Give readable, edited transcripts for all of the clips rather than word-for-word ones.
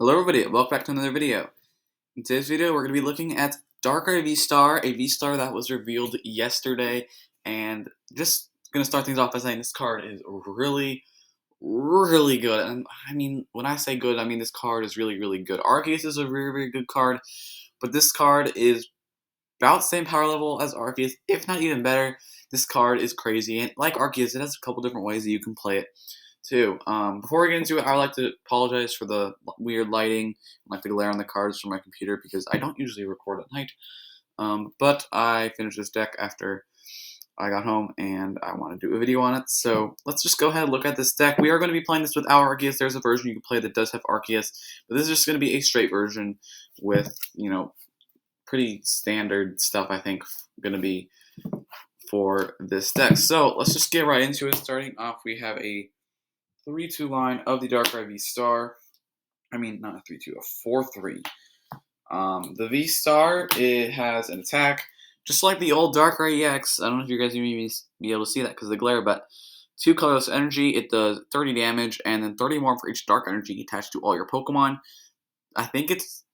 Hello everybody, welcome back to another video. In today's video, we're going to be looking at Darkrai VSTAR, a VSTAR that was revealed yesterday, and just going to start things off by saying this card is really good. And I mean, when I say good, I mean this card is really good. Arceus is a very good card, but this card is about the same power level as Arceus, if not even better. This card is crazy, and like Arceus, it has a couple different ways that you can play it too. Before we get into it, I would like to apologize for the weird lighting, like the glare on the cards from my computer, because I don't usually record at night. But I finished this deck after I got home, and I want to do a video on it. So let's just go ahead and look at this deck. We are going to be playing this without Arceus. There's a version you can play that does have Arceus, but this is just going to be a straight version with, pretty standard stuff, I think, going to be for this deck. So let's just get right into it. Starting off, we have a 3-2 line of the Darkrai VSTAR. I mean, not a 3-2, a 4-3. The VSTAR, it has an attack, just like the old Darkrai-EX. I don't know if you guys even be able to see that because of the glare, but 2 colorless energy, it does 30 damage, and then 30 more for each dark energy attached to all your Pokemon. I think it's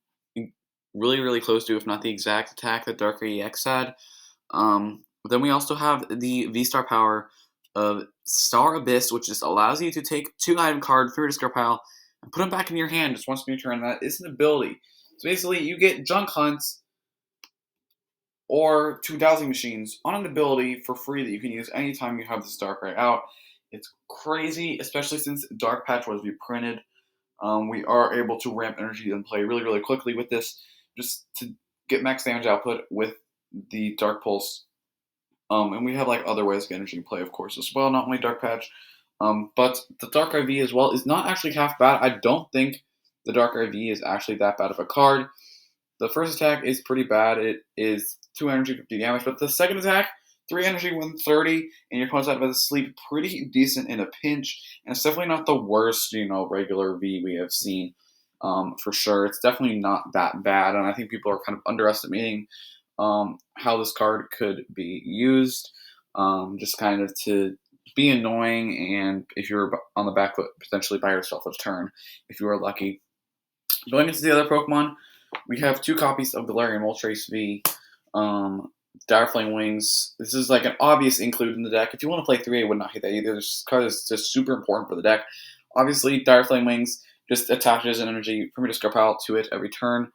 really close to, if not the exact attack that Darkrai-EX had. Then we also have the VSTAR power of Star Abyss, which just allows you to take 2 item cards from your discard pile and put them back in your hand just once per turn. That is an ability. So basically, you get Junk Hunts or 2 Dowsing Machines on an ability for free that you can use anytime you have this Darkrai out. It's crazy, especially since Dark Patch was reprinted. We are able to ramp energy and play really quickly with this, just to get max damage output with the Dark Pulse. And we have like other ways to get energy in play, of course, as well. Not only Dark Patch, but the Darkrai V as well is not actually half bad. I don't think the Darkrai V is actually that bad of a card. The first attack is pretty bad. It is 2 energy, 50 damage, but the second attack, 3 energy, 130, and your opponent's out of his sleep, pretty decent in a pinch. And it's definitely not the worst, regular V we have seen, for sure. It's definitely not that bad, and I think people are kind of underestimating how this card could be used, just kind of to be annoying, and if you're on the back foot, potentially buy yourself a turn if you are lucky. Going into the other Pokemon, we have 2 copies of Galarian Moltres V, Dire Flame Wings. This is like an obvious include in the deck. If you want to play 3, I would not hate that either. This card is just super important for the deck. Obviously, Dire Flame Wings just attaches an energy from your discard pile to it every turn.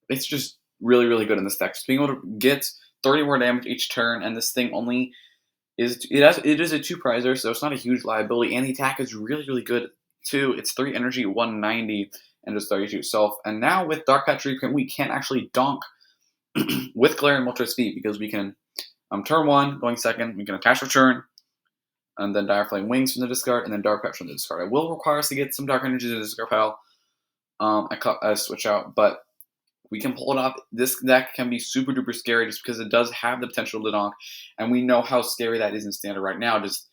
It's just really good in this deck. Just being able to get 30 more damage each turn, and this thing only is it is a 2-prizer, so it's not a huge liability, and the attack is really good too. It's 3 energy, 190, and just 32 self. And now with Dark Patch reprint, we can't actually donk with Galarian Moltres V, because we can turn 1, going second, we can attach return, and then Dire Flame Wings from the discard, and then Dark Patch from the discard. It will require us to get some Dark Energy to the discard pile. I switch out, but we can pull it off. This deck can be super duper scary just because it does have the potential to donk, and we know how scary that is in standard right now. Just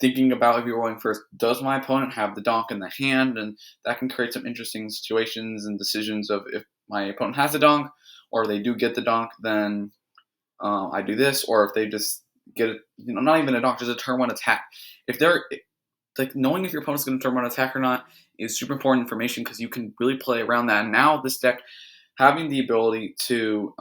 thinking about if you're rolling first, does my opponent have the donk in the hand? And that can create some interesting situations and decisions of if my opponent has the donk, or if they do get the donk, then I do this, or if they just get it, not even a donk, just a turn 1 attack. If they're like, knowing if your opponent's going to turn 1 attack or not is super important information, because you can really play around that. And now this deck, having the ability to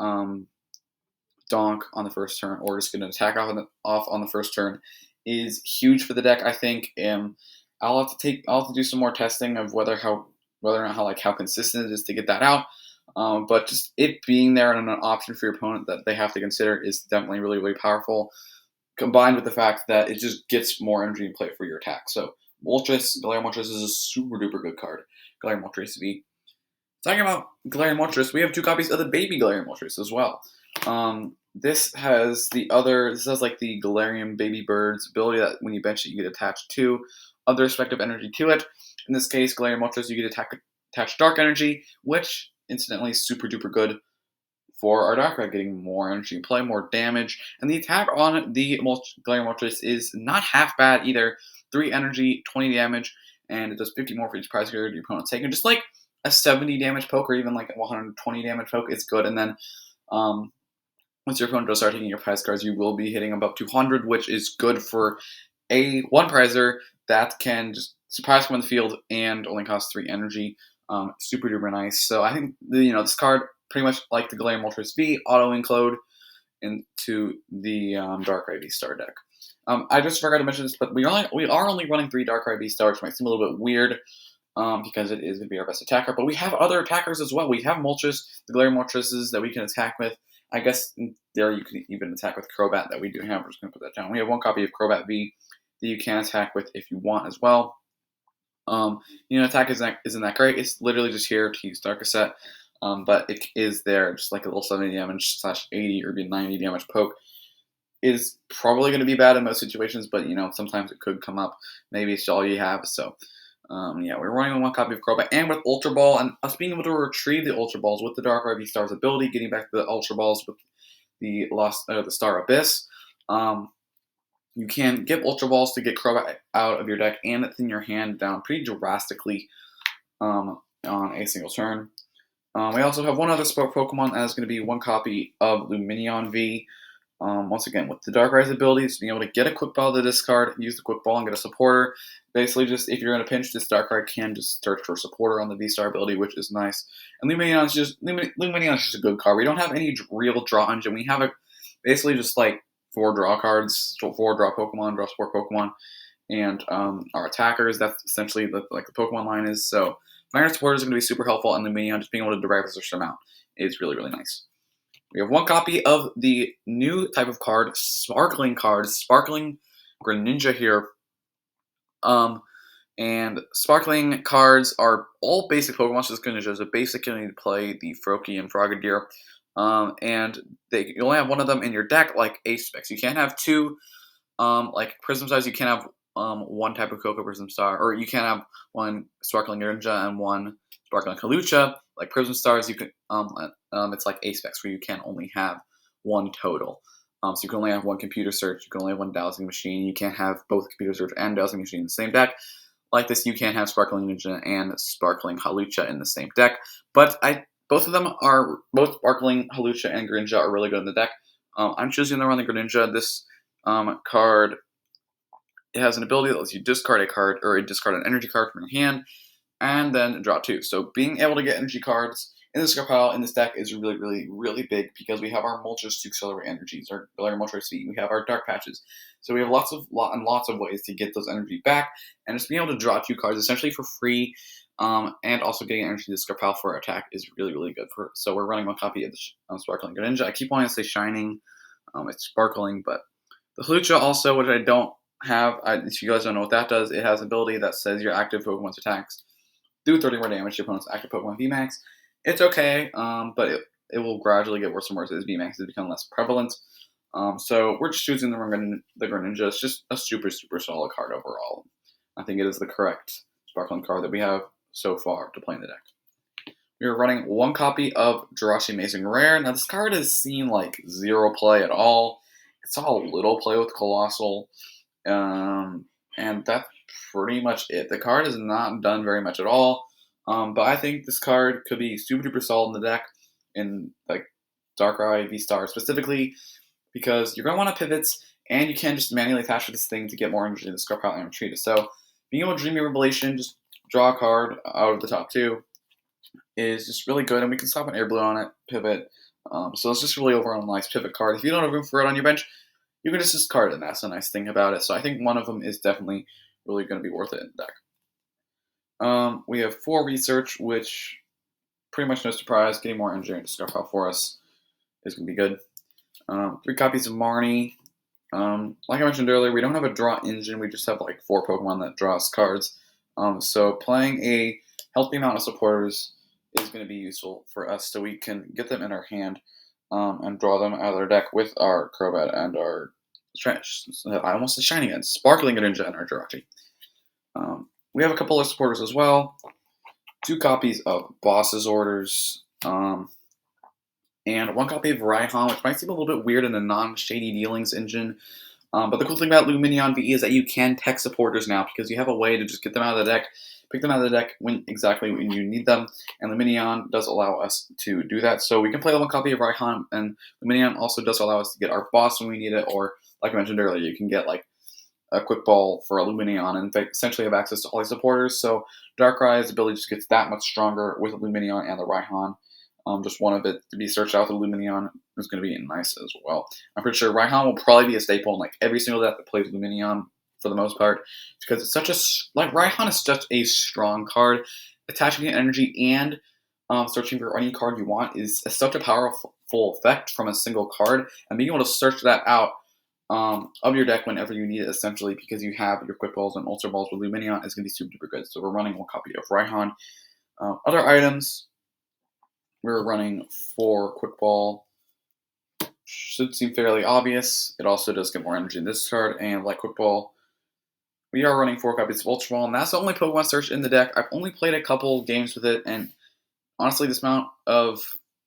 donk on the first turn, or just get an attack off on the first turn, is huge for the deck, I think. I'll have to do some more testing of whether or not how consistent it is to get that out. But just it being there and an option for your opponent that they have to consider is definitely really powerful, combined with the fact that it just gets more energy in play for your attack. So Galarian Moltres is a super duper good card. Galarian Moltres V. Talking about Galarian Moltres, we have 2 copies of the baby Galarian Moltres as well. This has like the Galarian Baby Bird's ability that when you bench it, you get attached to other respective energy to it. In this case, Galarian Moltres, you get attached Dark Energy, which incidentally is super duper good for our Darkrai, getting more energy in play, more damage. And the attack on the Galarian Moltres is not half bad either. 3 energy, 20 damage, and it does 50 more for each prize card your opponent's taken. Just like a 70 damage poke, or even like a 120 damage poke, is good. And then once your opponent does start taking your prize cards, you will be hitting above 200, which is good for a 1-prizer that can just surprise come on the field and only costs 3 energy. Super duper nice. So I think this card pretty much like the Galarian Moltres V auto include into the Darkrai VSTAR deck. I just forgot to mention this, but we are only running 3 Darkrai VSTARs, which might seem a little bit weird because it is going to be our best attacker. But we have other attackers as well. We have Moltres, the Galarian Moltres that we can attack with. I guess in there you can even attack with Crobat that we do have. We're just going to put that down. We have 1 copy of Crobat V that you can attack with if you want as well. Attack isn't that great. It's literally just here to use Dark Cassette. But it is there, just like a little 70 damage / 80 or even 90 damage poke. Is probably going to be bad in most situations, but sometimes it could come up. Maybe it's all you have. So, we're running 1 copy of Crobat and with Ultra Ball, and us being able to retrieve the Ultra Balls with the Darkrai VSTAR's ability, getting back the Ultra Balls with the Star Abyss. You can get Ultra Balls to get Crobat out of your deck and thin your hand down pretty drastically on a single turn. We also have 1 other sport Pokemon that is going to be 1 copy of Lumineon V. Once again, with the Darkrai's abilities, being able to get a Quick Ball to discard, use the Quick Ball and get a supporter. Basically, just if you're in a pinch, this Darkrai can just search for a supporter on the V-Star ability, which is nice. And Lumineon's just a good card. We don't have any real draw engine. We have basically just like 4 draw cards, 4 draw Pokemon, draw support Pokemon, and our attackers. That's essentially the Pokemon line is. So Fire Support is going to be super helpful, and Lumineon just being able to derive a certain amount is really, really nice. We have 1 copy of the new type of card, Sparkling Greninja here. And Sparkling cards are all basic Pokemon, so Greninja is a basic. You need to play the Froakie and Frogadier. And you only have 1 of them in your deck, like Ace-Specs. You can't have 2, like Prism Stars. You can't have 1 type of Cocoa Prism Star, or you can't have 1 Sparkling Greninja and 1 Sparkling Kalucha. Like Prism Stars, you can it's like Ace-Specs where you can only have 1 total. So you can only have 1 Computer Search. You can only have 1 Dowsing Machine. You can't have both Computer Search and Dowsing Machine in the same deck. Like this, you can't have Sparkling Ninja and Sparkling Halucha in the same deck. But both Sparkling Halucha and Greninja are really good in the deck. I'm choosing to run the Greninja. This card, it has an ability that lets you discard a card or discard an energy card from your hand and then draw 2. So being able to get energy cards in the discard pile in this deck is really, really, really big because we have our Moltres to accelerate energies, our Galarian Moltres V, we have our Dark Patches. So we have lots of ways to get those energy back, and just being able to draw 2 cards essentially for free, and also getting energy to the discard pile for our attack is really, really good. So we're running 1 copy of the Sparkling Greninja. I keep wanting to say Shining, it's Sparkling, but the Halucha also, which I don't have, if you guys don't know what that does, it has an ability that says your active Pokemon's attacks do 30 more damage to your opponent's active Pokemon VMAX. It's okay, but it will gradually get worse and worse as VMAXs become less prevalent. So we're just choosing the Greninja. It's just a super, super solid card overall. I think it is the correct Sparkling card that we have so far to play in the deck. We are running 1 copy of Jirachi Amazing Rare. Now this card has seen like 0 play at all. It saw a little play with Colossal, and that's pretty much it. The card has not done very much at all. But I think this card could be super duper solid in the deck in like Darkrai VSTAR specifically because you're going to want to pivots and you can just manually attach to this thing to get more energy in the discard pile and retreat it. So being able to Dreamy Revelation, just draw a card out of the top 2 is just really good, and we can stop an Air Balloon on it, pivot. So it's just really overall a nice pivot card. If you don't have room for it on your bench, you can just discard it, and that's a nice thing about it. So I think 1 of them is definitely really going to be worth it in the deck. We have 4 Research, which pretty much no surprise, getting more engineering to discard pile for us is going to be good. 3 copies of Marnie. Like I mentioned earlier, we don't have a draw engine, we just have like 4 Pokemon that draw us cards. So playing a healthy amount of supporters is going to be useful for us so we can get them in our hand and draw them out of their deck with our Crobat and our I almost said Shining again, Sparkling Greninja and our Jirachi. We have a couple of supporters as well. 2 copies of Boss's Orders. And 1 copy of Raihan, which might seem a little bit weird in a non-shady dealings engine. But the cool thing about Lumineon V is that you can tech supporters now because you have a way to just get them out of the deck, pick them out of the deck exactly when you need them. And Lumineon does allow us to do that. So we can play 1 copy of Raihan, and Lumineon also does allow us to get our boss when we need it. Or, like I mentioned earlier, you can get like a quick ball for a Lumineon, and they essentially have access to all these supporters. So Darkrai's ability just gets that much stronger with Lumineon and the Raihan. Just one of it to be searched out with Lumineon is going to be nice as well. I'm pretty sure Raihan will probably be a staple in like every single deck that plays Lumineon for the most part, because it's such a like Raihan is such a strong card. Attaching energy and searching for any card you want is such a powerful effect from a single card, and being able to search that out of your deck whenever you need it, essentially, because you have your Quick Balls and Ultra Balls with Lumineon, is going to be super duper good. So we're running one copy of Raihan. Other items, we're running for Quick Ball. Should seem fairly obvious. It also does get more energy in this card, and like Quick Ball, we are running 4 copies of Ultra Ball, and that's the only Pokemon search in the deck. I've only played a couple games with it, and honestly, this amount of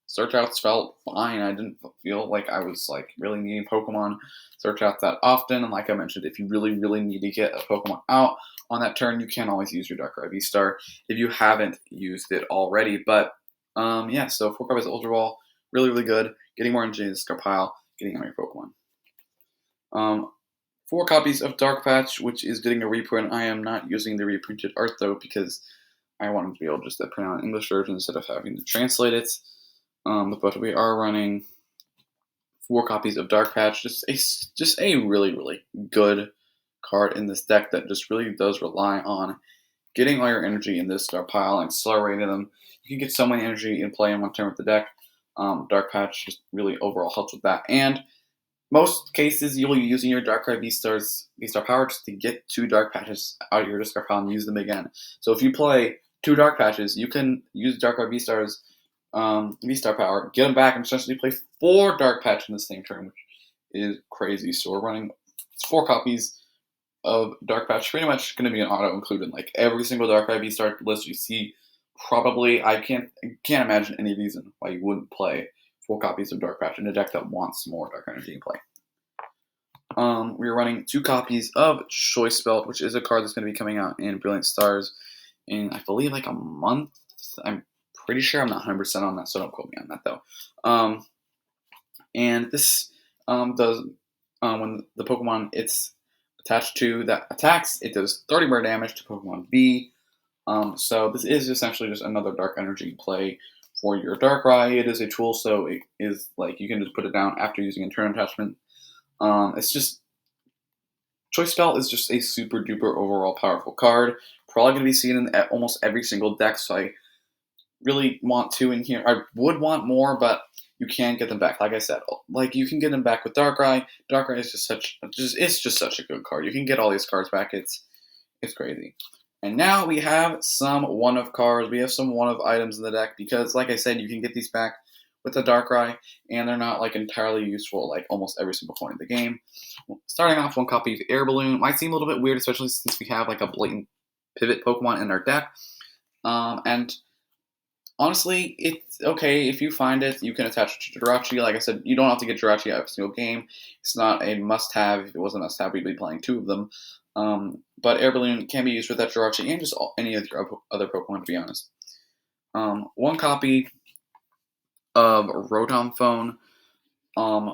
search outs felt fine. I didn't feel like I was like really needing Pokemon search outs that often. And like I mentioned, if you really, really need to get a Pokemon out on that turn, you can always use your Darkrai VSTAR if you haven't used it already. But yeah, so 4 copies of Ultra Ball, really, really good. Getting more energy in the discard pile, getting on your Pokemon. 4 copies of Dark Patch, which is getting a reprint. I am not using the reprinted art though, because I want to be able just to print out an English version instead of having to translate it. But we are running 4 copies of Dark Patch. Just a really, really good card in this deck that just really does rely on getting all your energy in this star pile and accelerating them. You can get so many energy in play in one turn with the deck. Dark Patch just really overall helps with that. And most cases, you'll be using your Darkrai VSTAR Power just to get 2 Dark Patches out of your discard pile and use them again. So if you play 2 Dark Patches, you can use Darkrai VSTAR's VSTAR Power, get them back, and essentially play 4 Dark Patch in the same turn, which is crazy. So we're running 4 copies of Dark Patch, pretty much going to be an auto included. Like every single Darkrai VSTAR list you see, probably I can't imagine any reason why you wouldn't play 4 copies of Dark Patch in a deck that wants more Dark Energy in play. We're running 2 copies of Choice Belt, which is a card that's going to be coming out in Brilliant Stars in, I believe, like a month. I'm pretty sure. I'm not 100% on that, so don't quote me on that, though. And this does, when the Pokemon it's attached to that attacks, it does 30 more damage to Pokemon B. So this is essentially just another Dark Energy play for your Darkrai. It is a tool, so it is like you can just put it down after using a turn attachment. It's just Choice Belt is just a super duper overall powerful card. Probably going to be seen in almost every single deck, so I really want 2 in here. I would want more, but you can get them back. Like I said, like you can get them back with Darkrai. Darkrai is just such a good card. You can get all these cards back. It's crazy. And now we have some one-of cards. We have some one-of items in the deck because, like I said, you can get these back with the Darkrai, and they're not like entirely useful like almost every single point in the game. Starting off, 1 copy of Air Balloon might seem a little bit weird, especially since we have like a blatant pivot Pokemon in our deck. And honestly, it's okay if you find it. You can attach it to Jirachi. Like I said, you don't have to get Jirachi every single game. It's not a must-have. If it was a must-have, we'd be playing 2 of them. But Air Balloon can be used with that Jirachi and just any of your other Pokemon, to be honest. 1 copy of Rotom Phone,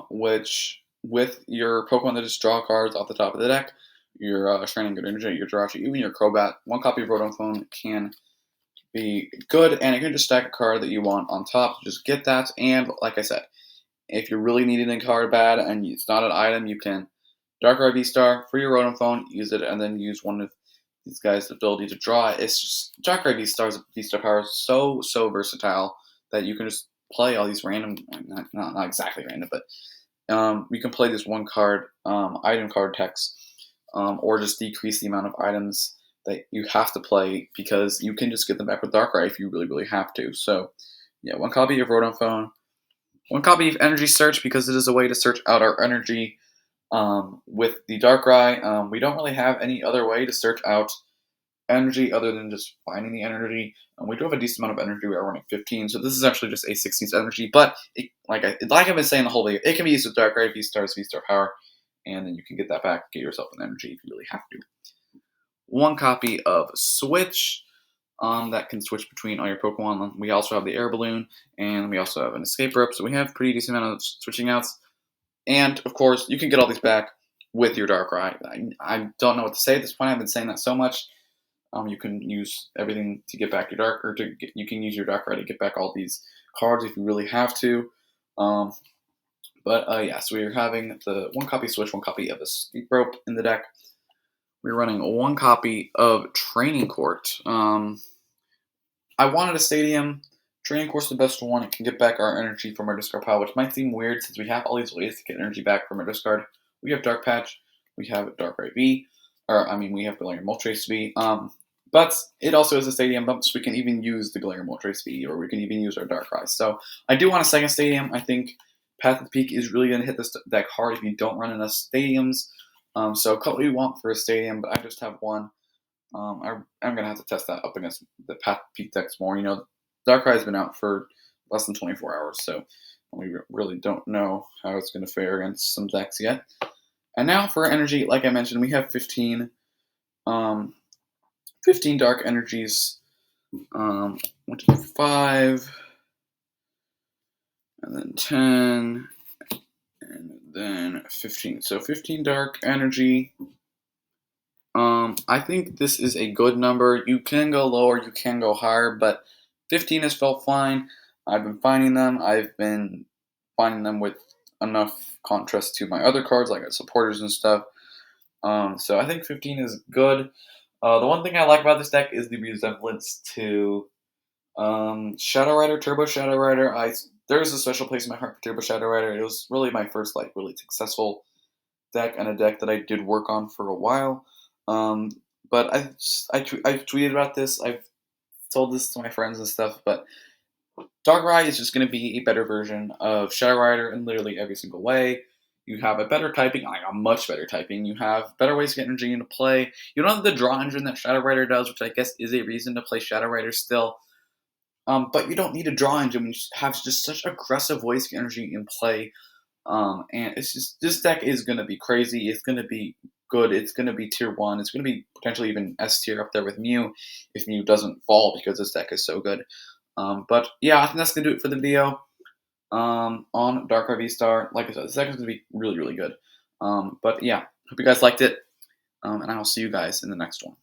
which with your Pokemon that just draw cards off the top of the deck, your Shining Good Energy, your Jirachi, even your Crobat, 1 copy of Rotom Phone can be good, and you can just stack a card that you want on top. Just get that, and like I said, if you're really needing a card bad and it's not an item, you can Darkrai VSTAR for your Rotom Phone, use it, and then use one of these guys' ability to draw. It's just Darkrai VSTAR Power is so versatile that you can just play all these random, not exactly random, but you can play this 1 card item card text, or just decrease the amount of items that you have to play because you can just get them back with Darkrai if you really, really have to. So, yeah, 1 copy of Rotom Phone, 1 copy of Energy Search because it is a way to search out our energy with the Darkrai. We don't really have any other way to search out energy other than just finding the energy. We do have a decent amount of energy. We are running 15, so this is actually just a 16th energy. But like I've been saying the whole video, it can be used with Darkrai VSTAR's VSTAR Power, and then you can get that back, get yourself an energy if you really have to. 1 copy of Switch. That can switch between all your Pokemon. We also have the Air Balloon, and we also have an Escape Rope, so we have pretty decent amount of switching outs. And, of course, you can get all these back with your Darkrai. I don't know what to say at this point. I've been saying that so much. You can use everything to get back your you can use your Darkrai to get back all these cards if you really have to. Um, yeah, so we're having the one copy Switch, one copy of a Steep Rope in the deck. We're running one copy of Training Court. I wanted a Stadium. Training Court's the best one. It can get back our energy from our discard pile, which might seem weird since we have all these ways to get energy back from our discard. We have Dark Patch, we have Darkrai V, we have Galarian Moltres V. But it also is a Stadium bump, so we can even use the Galarian Moltres V, or we can even use our Darkrai. So I do want a second Stadium. I think Path of the Peak is really going to hit this deck hard if you don't run enough Stadiums. So cut what you want for a Stadium, but I just have one. I'm going to have to test that up against the Path Peak decks more. Darkrai has been out for less than 24 hours, so we really don't know how it's going to fare against some decks yet. And now for energy, like I mentioned, we have 15 dark energies. 1, 2, 5, and then 10, and then 15. So 15 dark energy. I think this is a good number. You can go lower, you can go higher, but 15 has felt fine. I've been finding them. I've been finding them with enough contrast to my other cards, like supporters and stuff. So I think 15 is good. The one thing I like about this deck is the resemblance to Shadow Rider, Turbo Shadow Rider. There's a special place in my heart for Turbo Shadow Rider. It was really my first really successful deck, and a deck that I did work on for a while. But I've tweeted about this. I've told this to my friends and stuff. But Darkrai is just going to be a better version of Shadow Rider in literally every single way. You have a better typing, like a much better typing. You have better ways to get energy into play. You don't have the draw engine that Shadow Rider does, which I guess is a reason to play Shadow Rider still. But you don't need a draw engine when you have just such aggressive ways to get energy in play. And it's just, this deck is going to be crazy. It's going to be good. It's going to be tier 1. It's going to be potentially even S tier up there with Mew if Mew doesn't fall because this deck is so good. But yeah, I think that's going to do it for the video on Darkrai VSTAR. Like I said, this deck is going to be really, really good. But yeah, hope you guys liked it. And I will see you guys in the next one.